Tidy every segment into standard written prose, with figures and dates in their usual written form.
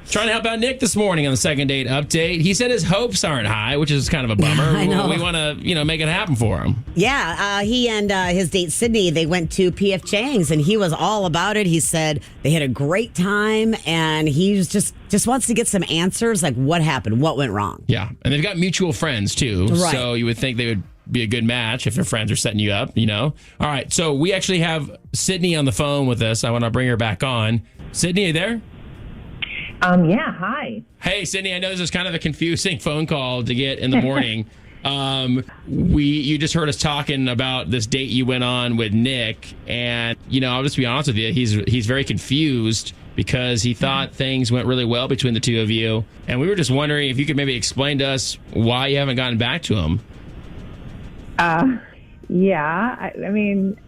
Trying to help out Nick this morning on the second date update. He said his hopes aren't high, which is kind of a bummer. I know. We want to, make it happen for him. Yeah, he and his date Sydney, they went to P.F. Chang's, and he was all about it. He said they had a great time, and he was just wants to get some answers, like what happened, what went wrong. Yeah, and they've got mutual friends, too. Right. So you would think they would be a good match if their friends are setting you up, All right, so we actually have Sydney on the phone with us. I want to bring her back on. Sydney, are you there? Yeah, hi. Hey, Sydney, I know this is kind of a confusing phone call to get in the morning. You just heard us talking about this date you went on with Nick, and I'll just be honest with you, he's very confused because he thought things went really well between the two of you, and we were just wondering if you could maybe explain to us why you haven't gotten back to him. Yeah, I mean,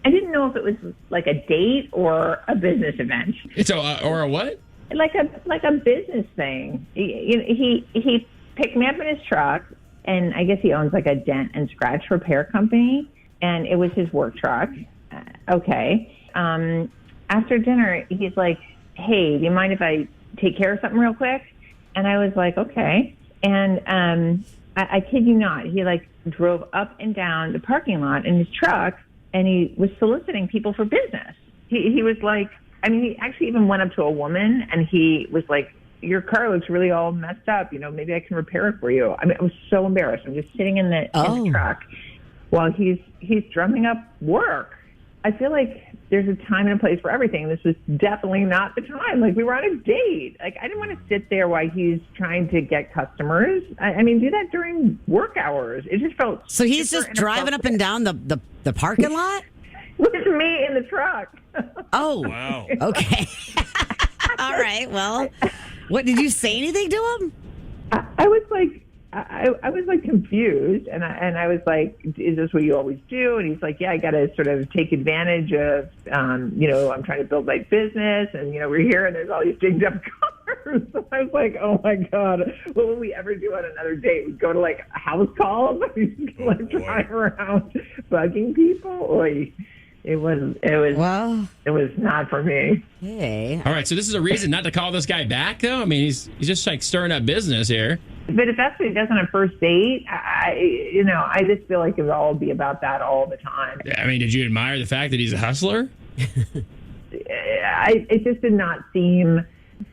I didn't know if it was like a date or a business event. It's or a what? Like a business thing. He picked me up in his truck, and I guess he owns like a dent and scratch repair company, and it was his work truck. Okay. After dinner, he's like, "Hey, do you mind if I take care of something real quick?" And I was like, "Okay." And I kid you not, he like drove up and down the parking lot in his truck, and he was soliciting people for business. He was like, he actually even went up to a woman, and he was like, "Your car looks really all messed up. Maybe I can repair it for you." I was so embarrassed. I'm just sitting in the truck while he's drumming up work. I feel like there's a time and a place for everything. This was definitely not the time. Like, we were on a date. Like, I didn't want to sit there while he's trying to get customers. Do that during work hours. It just felt so he's just driving up and down the parking lot with me in the truck. Oh, wow. Okay. All right. Well, what did you say anything to him? I was like, I was like confused, and I was like, "Is this what you always do?" And he's like, "Yeah, I got to sort of take advantage of, I'm trying to build my business, and we're here, and there's all these dinged up cars." So I was like, "Oh my god, what will we ever do on another date? We'd go to like a house calls, like drive around bugging people." Oy. It was not for me. Hey. All right, so this is a reason not to call this guy back, though? He's just like stirring up business here. But if that's what he does on a first date, I just feel like it would all be about that all the time. Did you admire the fact that he's a hustler? It just did not seem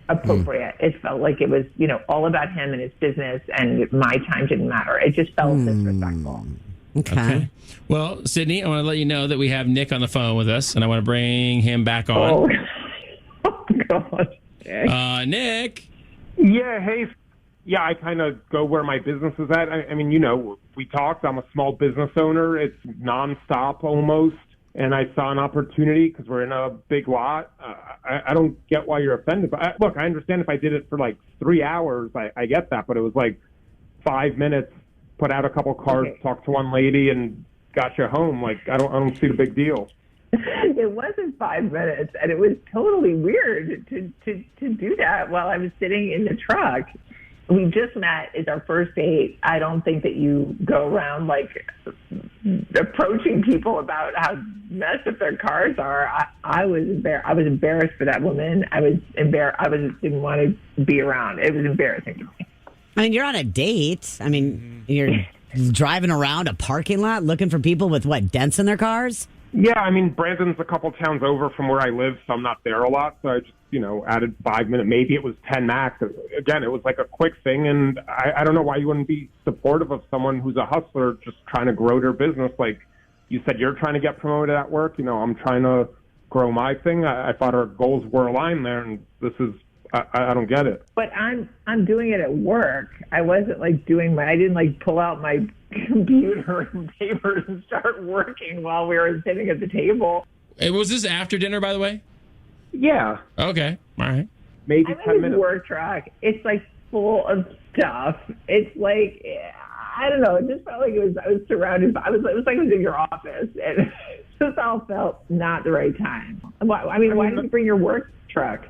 appropriate. It felt like it was, all about him and his business, and my time didn't matter. It just felt disrespectful. Okay. Well, Sydney, I want to let you know that we have Nick on the phone with us, and I want to bring him back on. Oh God. Nick. Yeah, hey. Yeah, I kind of go where my business is at. We talked. I'm a small business owner. It's nonstop almost. And I saw an opportunity because we're in a big lot. I don't get why you're offended. But look, I understand if I did it for like 3 hours, I get that. But it was like 5 minutes. Put out a couple cards, talked to one lady, and got you home. Like, I don't see the big deal. It wasn't 5 minutes, and it was totally weird to do that while I was sitting in the truck. We just met. It's our first date. I don't think that you go around like approaching people about how messed up their cars are. I was embarrassed for that woman. I was embarrassed. Didn't want to be around. It was embarrassing to me. You're on a date. You're driving around a parking lot looking for people with, dents in their cars? Yeah, Brandon's a couple towns over from where I live, so I'm not there a lot. So I just, added 5 minutes. Maybe it was 10 max. Again, it was like a quick thing, and I don't know why you wouldn't be supportive of someone who's a hustler just trying to grow their business. Like you said, you're trying to get promoted at work. I'm trying to grow my thing. I thought our goals were aligned there, and this is... I don't get it. But I'm doing it at work. I wasn't I didn't pull out my computer and papers and start working while we were sitting at the table. Was this after dinner, by the way? Yeah. Okay. All right. Maybe I'm 10 in minutes. His work truck. It's full of stuff. It's I don't know. It just felt like I was surrounded by, it was like I was in your office, and it just all felt not the right time. Why did you bring your work truck?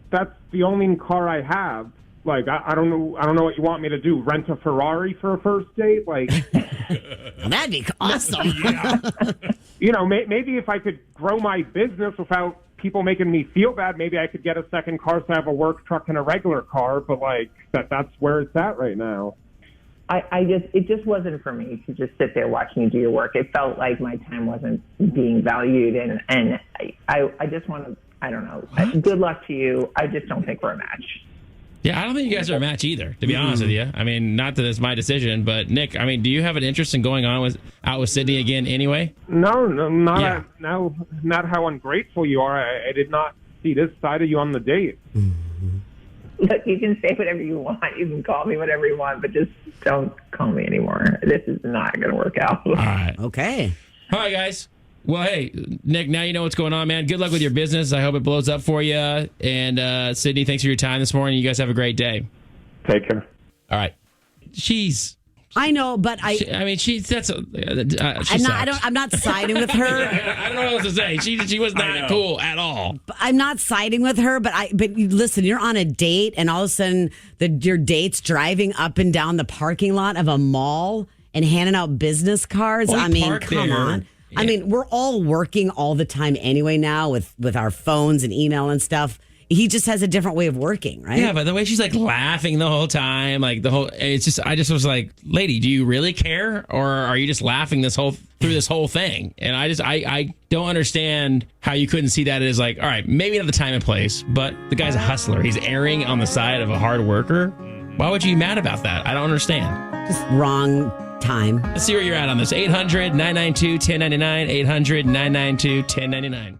That's the only car I have. I don't know what you want me to do. Rent a Ferrari for a first date? That'd be awesome. Yeah. Maybe if I could grow my business without people making me feel bad. Maybe I could get a second car so I have a work truck and a regular car, but like that's where it's at right now. It just wasn't for me to just sit there watching you do your work. It felt like my time wasn't being valued, and I just want to, I don't know. Good luck to you. I just don't think we're a match. Yeah, I don't think you guys are a match either, to be honest with you. I mean, not that it's my decision, but Nick, I mean, do you have an interest in going on out with Sydney again anyway? No, not not how ungrateful you are. I did not see this side of you on the date. Look, you can say whatever you want. You can call me whatever you want, but just don't call me anymore. This is not going to work out. All right. Okay. All right, guys. Well, hey, Nick, now you know what's going on, man. Good luck with your business. I hope it blows up for you. And Sydney, thanks for your time this morning. You guys have a great day. Take care. All right. I know, but I'm not siding with her. I don't know what else to say. She was not cool at all. I'm not siding with her, but listen, you're on a date and all of a sudden your date's driving up and down the parking lot of a mall and handing out business cards. Well, I mean, come on. Yeah. I mean, we're all working all the time anyway now with our phones and email and stuff. He just has a different way of working, right? Yeah, but the way she's like laughing the whole time, like I just was like, lady, do you really care? Or are you just laughing through this whole thing? And I don't understand how you couldn't see that as like, all right, maybe not the time and place, but the guy's a hustler. He's erring on the side of a hard worker. Why would you be mad about that? I don't understand. Just wrong time. Let's see where you're at on this. 800-992-1099, 800-992-1099.